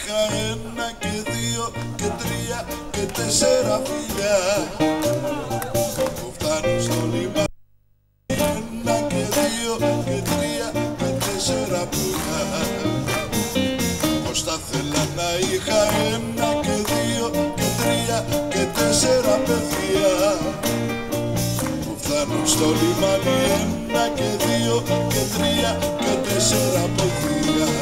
είχα ένα και δύο και τρία και τέσσερα φιλιά που φτάνουν στο λιμάνι. Ένα και δύο και τρία και τέσσερα πουλιά. Πως θα θέλα να είχα ένα και δύο και τρία και τέσσερα παιδιά που φτάνουν στο λιμάνι. Ένα και δύο και τρία και τέσσερα παιδιά.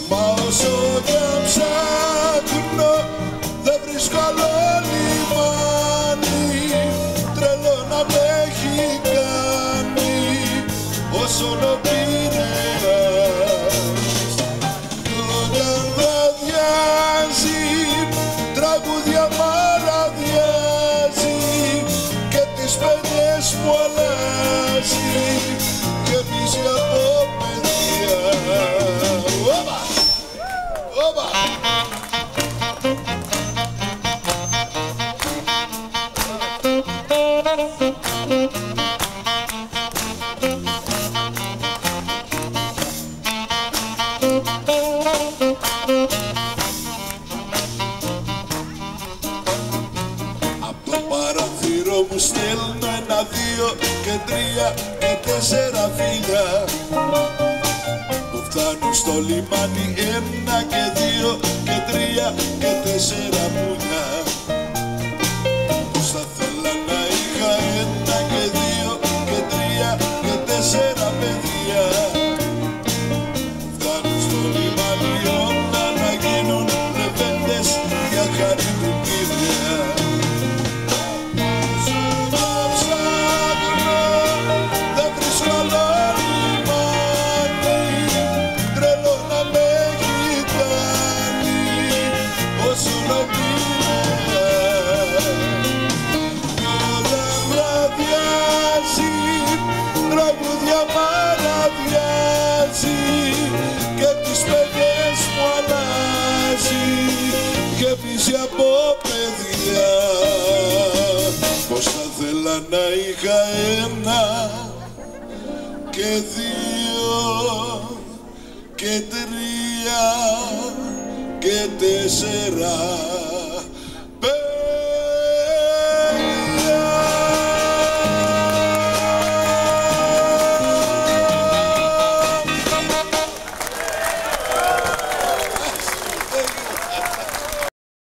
Μα όσο κι αν ψάχνω δεν βρίσκω άλλο λιμάνι, τρελό να με έχει κάνει όσον ο Πειραιάς. Κι όταν βραδιάζει τραγούδια μαραδιάζει και τις πένιες μου αλλάζει και πίσω από παιδιά. Όπα! Απ' το παραθύρο μου στέλνω ένα, δύο και τρία και τέσσερα φίλια που φτάνουν στο λιμάνι. Ένα και δύο και τρία και τέσσερα πουλιά. Πως θα θέλα να είχα ένα και δύο και τρία και τέσσερα παιδιά που φτάνουν στο λιμάνι όλα να γίνουν λεβέντες για χάρη του Πειραιά. Όσο να ψάχνω δεν βρίσκω άλλο λιμάνι, τρελό να με έχει κάνει όσον ο Πειραιάς. Όταν βραδιάζει τραγούδια μαραδιάζει και τις πένιες μου αλλάζει και πίσω από παιδιά. Πως θα θέλα να είχα ένα και δύο και τρία και τέσσερα